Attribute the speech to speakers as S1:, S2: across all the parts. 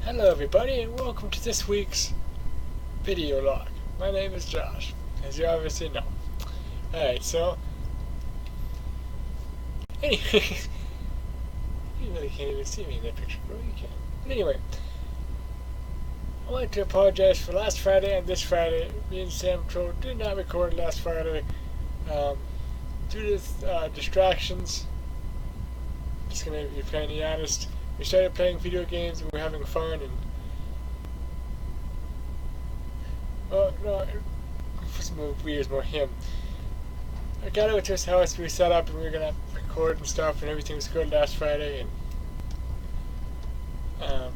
S1: Hello everybody and welcome to this week's video log. My name is Josh, as you obviously know. Alright, so anyway, you really can't even see me in that picture, bro. You can't. But anyway, I wanted to apologize for last Friday and this Friday. Me and Sam Troll did not record last Friday due to distractions. Just gonna be plainly honest. We started playing video games and we were having fun, and no, it was more weird, it was more him. I got over to his house, we set up and we were gonna record and stuff, and everything was good last Friday, and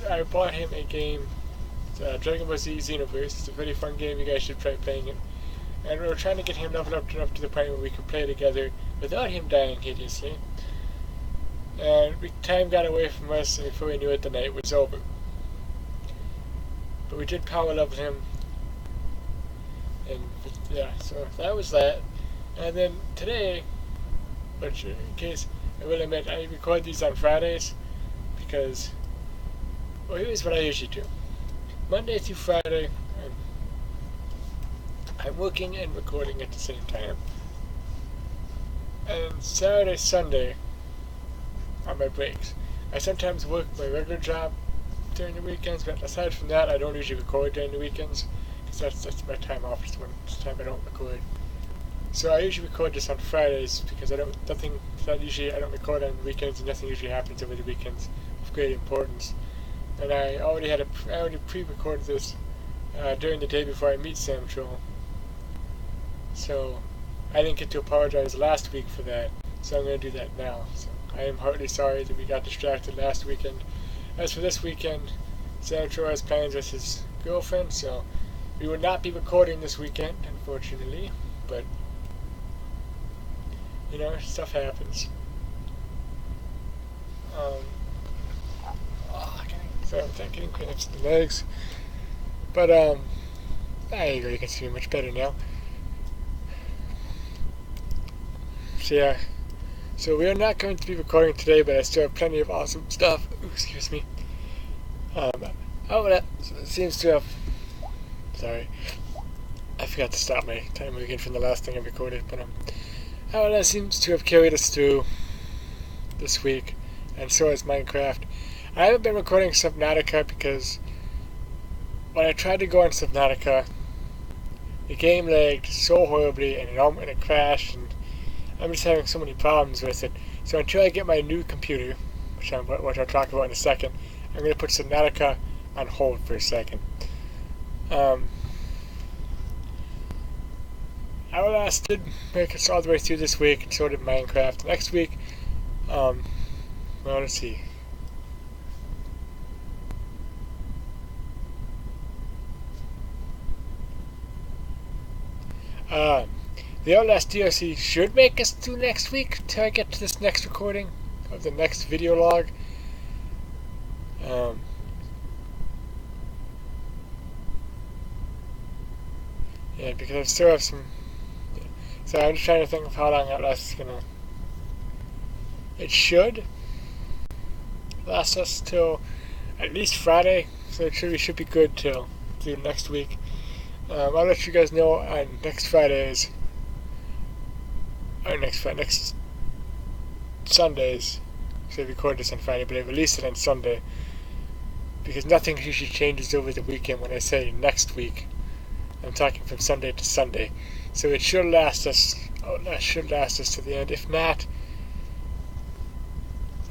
S1: I bought him a game, Dragon Ball Z Xenoverse. It's a very fun game, you guys should try playing it. And we were trying to get him leveled up to the point where we could play together without him dying hideously. And time got away from us, and before we knew it, the night was over. But we did power level him, and yeah, so that was that. And then today, which in case I will admit, I record these on Fridays because, well, here's what I usually do. Monday through Friday, I'm working and recording at the same time. And Saturday, Sunday are my breaks. I sometimes work my regular job during the weekends, but aside from that, I don't usually record during the weekends, because that's my time off. It's the time I don't record. So I usually record this on Fridays because I don't record on the weekends, and nothing usually happens over the weekends of great importance. And I already pre-recorded this during the day before I meet Sam Troll. So I didn't get to apologize last week for that, so I'm going to do that now. So I am heartily sorry that we got distracted last weekend. As for this weekend, Sam Troll has plans with his girlfriend, so we will not be recording this weekend, unfortunately. But, you know, stuff happens. I'm getting cramps in the legs. But, there you go, you can see me much better now. So yeah, so we are not going to be recording today, but I still have plenty of awesome stuff. Ooh, excuse me. That seems to have. Sorry, I forgot to stop my timer again from the last thing I recorded. But that seems to have carried us through this week, and so has Minecraft. I haven't been recording Subnautica because when I tried to go on Subnautica, the game lagged so horribly, and it crashed, and I'm just having so many problems with it. So until I get my new computer, which I'll talk about in a second, I'm going to put Subnautica on hold for a second. Outlast did make us all the way through this week, and so did Minecraft. Next week, well, let's see. The Outlast DLC should make us through next week till I get to this next recording of the next video log. Yeah, because I still have some. So I'm just trying to think of how long Outlast is gonna. It should last us till at least Friday, so we should be good till through next week. I'll let you guys know on next Fridays. Or next Sundays. So I record this on Friday, but I release it on Sunday. Because nothing usually changes over the weekend when I say next week. I'm talking from Sunday to Sunday. So it should last us to the end. If not,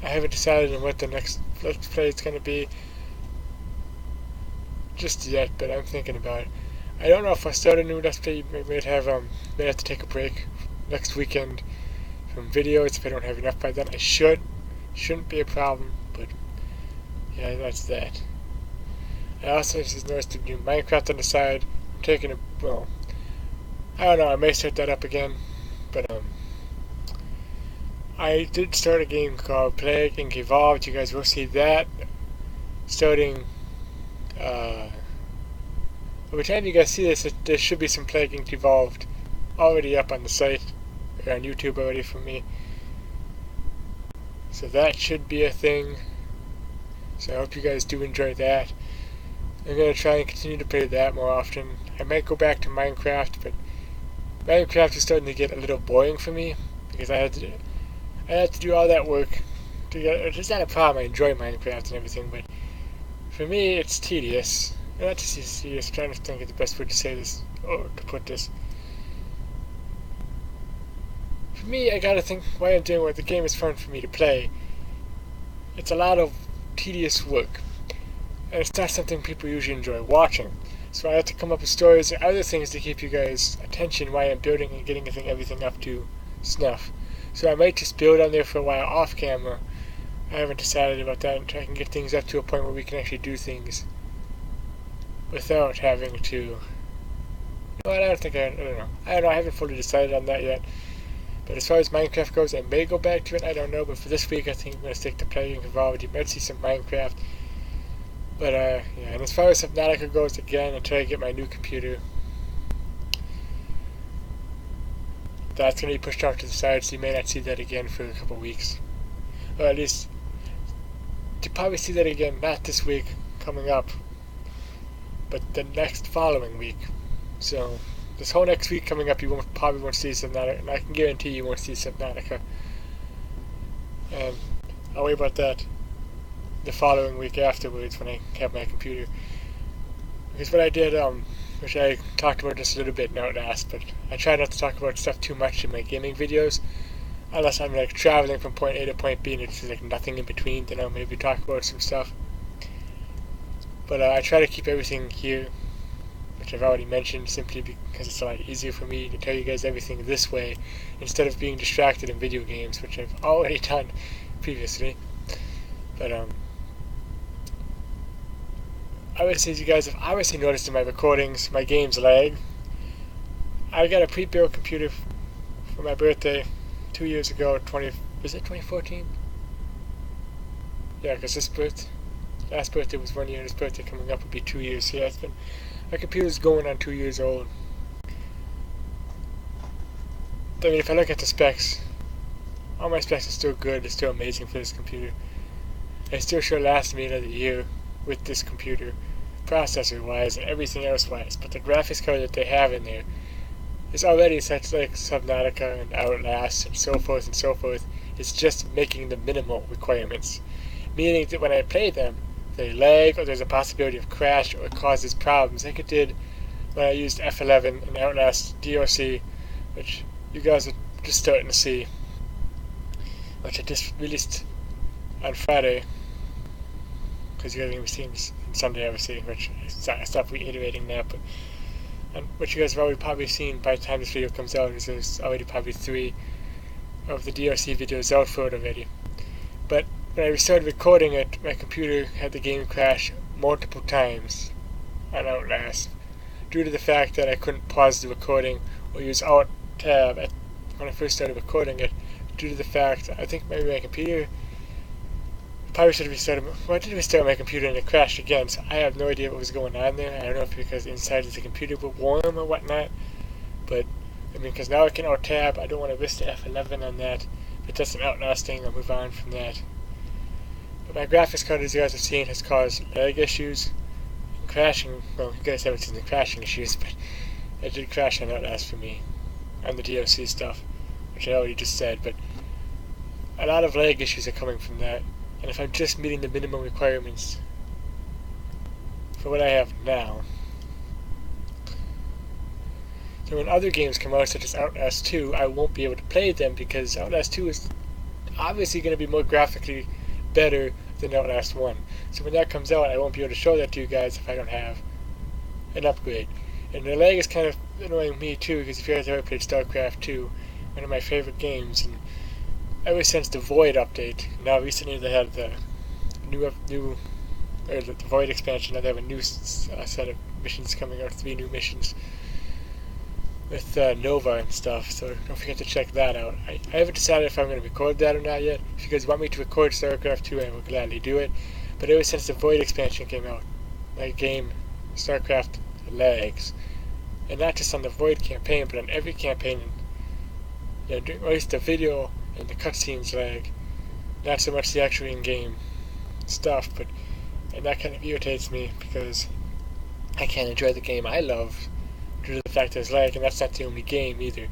S1: I haven't decided on what the next Let's Play is going to be just yet, but I'm thinking about it. I don't know if I start a new Let's Play. I may have to take a break next weekend from videos if I don't have enough by then. Shouldn't be a problem, but yeah, that's that. I also just noticed to do Minecraft on the side. I'm taking a, well, I don't know, I may start that up again, but I did start a game called Plague Inc. Evolved. You guys will see that starting, by the time you guys see this, there should be some Plague Inc. Evolved already up on the site, or on YouTube already from me. So that should be a thing. So I hope you guys do enjoy that. I'm going to try and continue to play that more often. I might go back to Minecraft, but Minecraft is starting to get a little boring for me because I had to do all that work to get. It's not a problem. I enjoy Minecraft and everything, but for me, it's tedious. Not just tedious. I'm trying to think of the best way to say this or to put this. For me, I gotta think why I'm doing what the game is fun for me to play. It's a lot of tedious work, and it's not something people usually enjoy watching. So I have to come up with stories and other things to keep you guys' attention while I'm building and getting everything up to snuff. So I might just build on there for a while off camera. I haven't decided about that until I can get things up to a point where we can actually do things without having to. No, I don't know. I haven't fully decided on that yet. But as far as Minecraft goes, I may go back to it. I don't know. But for this week, I think I'm going to stick to playing Evolved. You might see some Minecraft. But yeah. And as far as Subnautica goes, again, until I get my new computer, that's going to be pushed off to the side. So you may not see that again for a couple weeks, or at least you probably see that again. Not this week coming up, but the next following week. So this whole next week coming up, you probably won't see Subnautica, and I can guarantee you won't see Subnautica. And I'll worry about that the following week afterwards when I have my computer. Because what I did, which I talked about just a little bit in Outlast, but I try not to talk about stuff too much in my gaming videos, unless I'm like traveling from point A to point B and it's like nothing in between, then I'll maybe talk about some stuff. But I try to keep everything here, which I've already mentioned, simply because it's a lot easier for me to tell you guys everything this way instead of being distracted in video games, which I've already done previously. But I would say, you guys have obviously noticed in my recordings my games lag. I got a pre-built computer for my birthday 2 years ago. Was it 2014? Yeah, because last birthday was 1 year, and this birthday coming up would be 2 years. So yeah, my computer's going on 2 years old. I mean, if I look at the specs, all my specs are still good. It's still amazing for this computer. It still should last me another year with this computer, processor-wise and everything else-wise. But the graphics card that they have in there is already such like Subnautica and Outlast and so forth and so forth. It's just making the minimal requirements, meaning that when I play them, they lag or there's a possibility of crash or it causes problems, like it did when I used F11 in Outlast DLC, which you guys are just starting to see, which I just released on Friday, because you guys are going to be seeing this Sunday, obviously, which I stopped reiterating that, but what you guys have already probably seen by the time this video comes out is there's already probably 3 of the DLC videos out for it already. But when I started recording it, my computer had the game crash multiple times on Outlast, due to the fact that I couldn't pause the recording or use Alt Tab when I first started recording it, due to the fact I think maybe my computer probably should have restarted. Well, I did restart my computer and it crashed again, so I have no idea what was going on there. I don't know if because inside of the computer were warm or whatnot, but I mean, because now I can Alt Tab, I don't want to risk the F11 on that. But that's an Outlast thing, I'll move on from that. But my graphics card, as you guys have seen, has caused lag issues and crashing. Well, you guys haven't seen the crashing issues, but it did crash on Outlast for me on the DLC stuff, which I already just said. But a lot of lag issues are coming from that. And if I'm just meeting the minimum requirements for what I have now. So when other games come out, such as Outlast 2, I won't be able to play them because Outlast 2 is obviously going to be more graphically better than Outlast 1. So when that comes out, I won't be able to show that to you guys if I don't have an upgrade. And the lag is kind of annoying me too, because if you guys ever played StarCraft 2, one of my favorite games, and ever since the Void update, now recently they had the the Void expansion, now they have a new set of missions coming out, 3 new missions with Nova and stuff, so don't forget to check that out. I haven't decided if I'm going to record that or not yet. If you guys want me to record StarCraft 2, I will gladly do it, but ever since the Void expansion came out, my game, StarCraft, lags. And not just on the Void campaign, but on every campaign, or at least the video and the cutscenes lag. not so much the actual in-game stuff, and that kind of irritates me because I can't enjoy the game I love due to the fact there's lag, and that's not the only game either.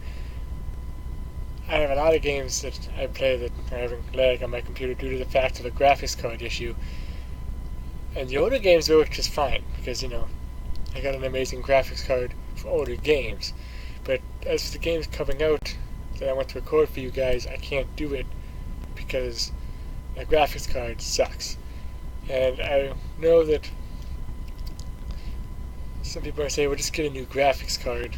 S1: I have a lot of games that I play that are having lag on my computer due to the fact of a graphics card issue. And the older games work just fine because, I got an amazing graphics card for older games. But as for the games coming out that I want to record for you guys, I can't do it because my graphics card sucks. And I know that some people are saying, well, just get a new graphics card.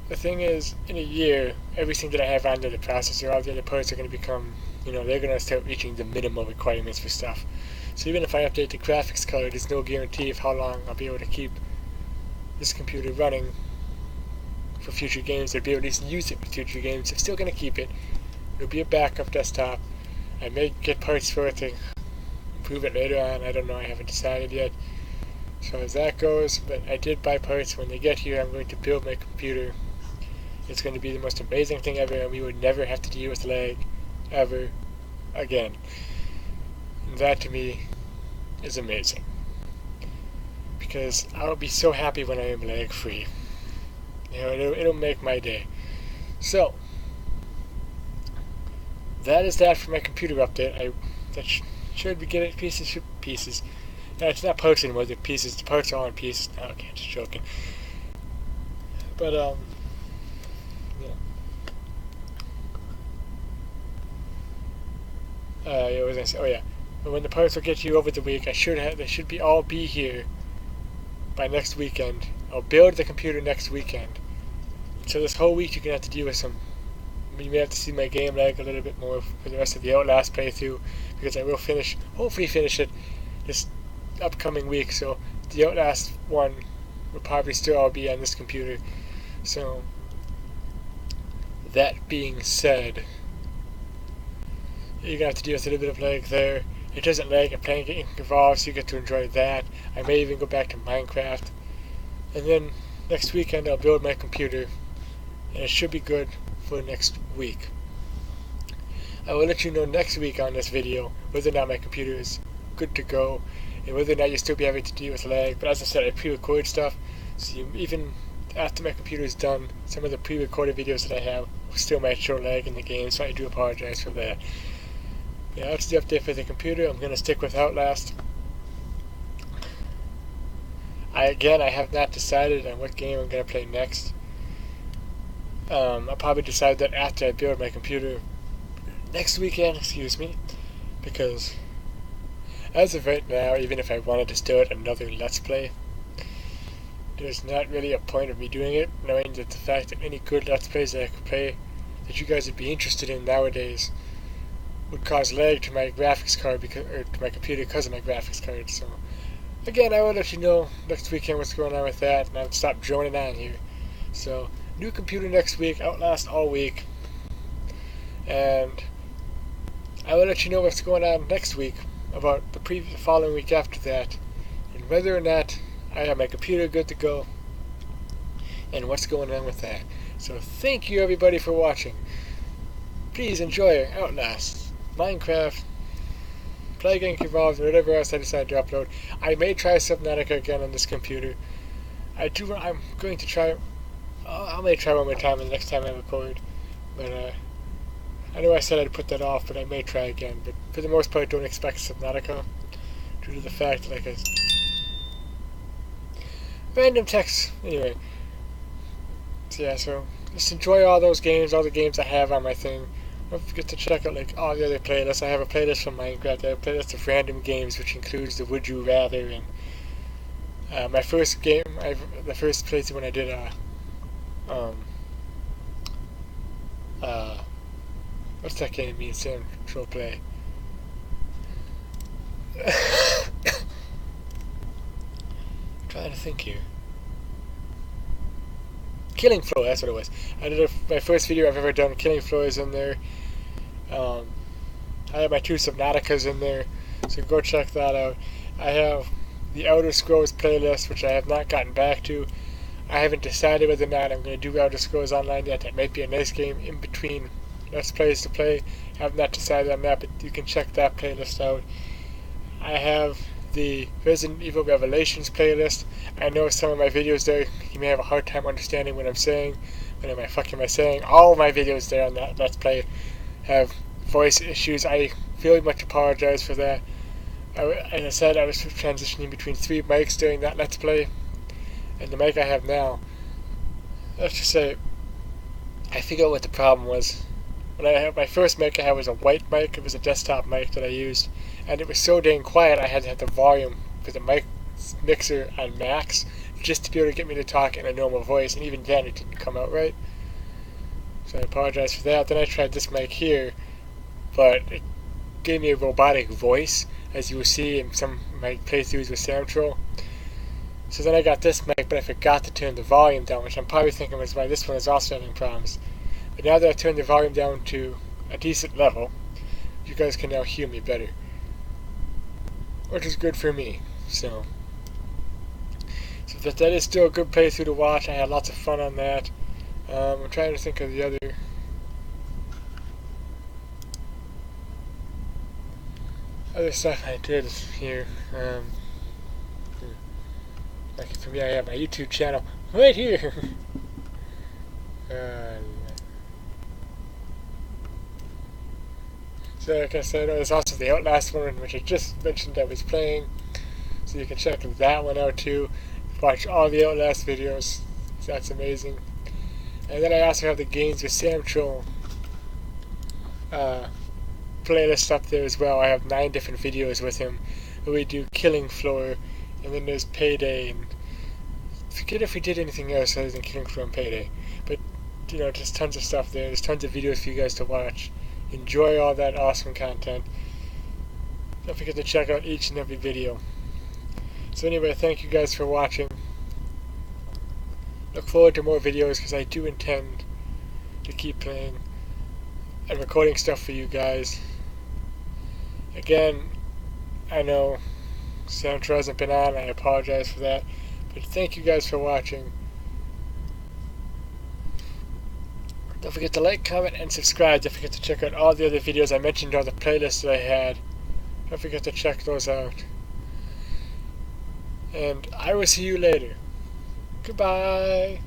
S1: The thing is, in a year, everything that I have under the processor, all the other parts are going to become, they're going to start reaching the minimal requirements for stuff. So even if I update the graphics card, there's no guarantee of how long I'll be able to keep this computer running for future games. I'll be able to at least use it for future games. I'm still going to keep it. It'll be a backup desktop. I may get parts for it to improve it later on. I don't know. I haven't decided yet. So as that goes, but I did buy parts. When they get here, I'm going to build my computer. It's going to be the most amazing thing ever, and we would never have to deal with lag ever again. And that to me is amazing. Because I'll be so happy when I am lag free. It'll make my day. So, that is that for my computer update. That should be getting pieces. No, it's not parts anymore, they're pieces. The parts are on pieces. Oh, okay, just joking. But, yeah. What was I say? Oh, yeah. But when the parts will get to you over the week, they should all be here by next weekend. I'll build the computer next weekend. So this whole week you're going to have to deal with you may have to see my game lag a little bit more for the rest of the Outlast playthrough, because I will hopefully finish it this upcoming week. So the Outlast one will probably still all be on this computer. So that being said, you're going to have to deal with a little bit of lag there. It doesn't lag, I'm playing Ink Evolved, so you get to enjoy that. I may even go back to Minecraft. And then next weekend I'll build my computer, and it should be good for next week. I will let you know next week on this video whether or not my computer is good to go, and whether or not you'll still be having to deal with lag. But as I said, I pre-record stuff, so even after my computer is done, some of the pre-recorded videos that I have still might show lag in the game, so I do apologize for that. Yeah, that's the update for the computer. I'm going to stick with Outlast. I have not decided on what game I'm going to play next. I'll probably decide that after I build my computer next weekend, because as of right now, even if I wanted to start another Let's Play, there's not really a point of me doing it, knowing that the fact that any good Let's Plays that I could play that you guys would be interested in nowadays would cause lag to my graphics card or to my computer because of my graphics card. So again, I will let you know next weekend what's going on with that, and I'll stop droning on here. So new computer next week, Outlast all week, and I will let you know what's going on next week about the following week after that, and whether or not I have my computer good to go, and what's going on with that. So thank you everybody for watching. Please enjoy Outlast, Minecraft, Plague Inc. Evolved, or whatever else I decide to upload. I may try Subnautica again on this computer. I'm going to try. I may try one more time the next time I record. But I know I said I'd put that off, but I may try again. But for the most part, don't expect Subnautica, due to the fact that random text. Anyway, so yeah. So just enjoy all those games, all the games I have on my thing. Don't forget to check out all the other playlists. I have a playlist for Minecraft. I have a playlist of random games, which includes the Would You Rather, and my first game, the first playthrough when I did what's that game me and Sam Control play? I'm trying to think here. Killing Floor, that's what it was. I did my first video I've ever done. Killing Floor is in there. I have my 2 Subnauticas in there, so go check that out. I have the Elder Scrolls playlist, which I have not gotten back to. I haven't decided whether or not I'm going to do Elder Scrolls Online yet. That might be a nice game in between Let's Plays to play have not decided on that, but you can check that playlist out. I have the Resident Evil Revelations playlist. I know some of my videos there, you may have a hard time understanding what I'm saying. What am I saying? All of my videos there on that Let's Play have voice issues. I very much apologize for that. As I said, I was transitioning between 3 mics during that Let's Play, and the mic I have now, let's just say, I figured out what the problem was. When I had my first mic I had was a white mic. It was a desktop mic that I used, and it was so dang quiet I had to have the volume for the mic mixer on max just to be able to get me to talk in a normal voice, and even then it didn't come out right. So I apologize for that. Then I tried this mic here, but it gave me a robotic voice, as you will see in some of my playthroughs with Samtroll. So then I got this mic, but I forgot to turn the volume down, which I'm probably thinking was why this one is also having problems. But now that I've turned the volume down to a decent level, you guys can now hear me better, which is good for me. So that is still a good playthrough to watch. I had lots of fun on that. I'm trying to think of the other stuff I did here. Like for me, I have my YouTube channel right here. So like I said, there's also the Outlast one, which I just mentioned I was playing. So you can check that one out too. Watch all the Outlast videos. So that's amazing. And then I also have the Games with Samtroll playlist up there as well. I have 9 different videos with him where we do Killing Floor, and then there's Payday, and I forget if we did anything else other than Killing Floor and Payday. But you know, just tons of stuff there. There's tons of videos for you guys to watch. Enjoy all that awesome content. Don't forget to check out each and every video. So anyway, thank you guys for watching. Look forward to more videos, because I do intend to keep playing and recording stuff for you guys. Again, I know Samtroll hasn't been on, I apologize for that, but thank you guys for watching. Don't forget to like, comment, and subscribe. Don't forget to check out all the other videos I mentioned on the playlist that I had. Don't forget to check those out. And I will see you later. Goodbye.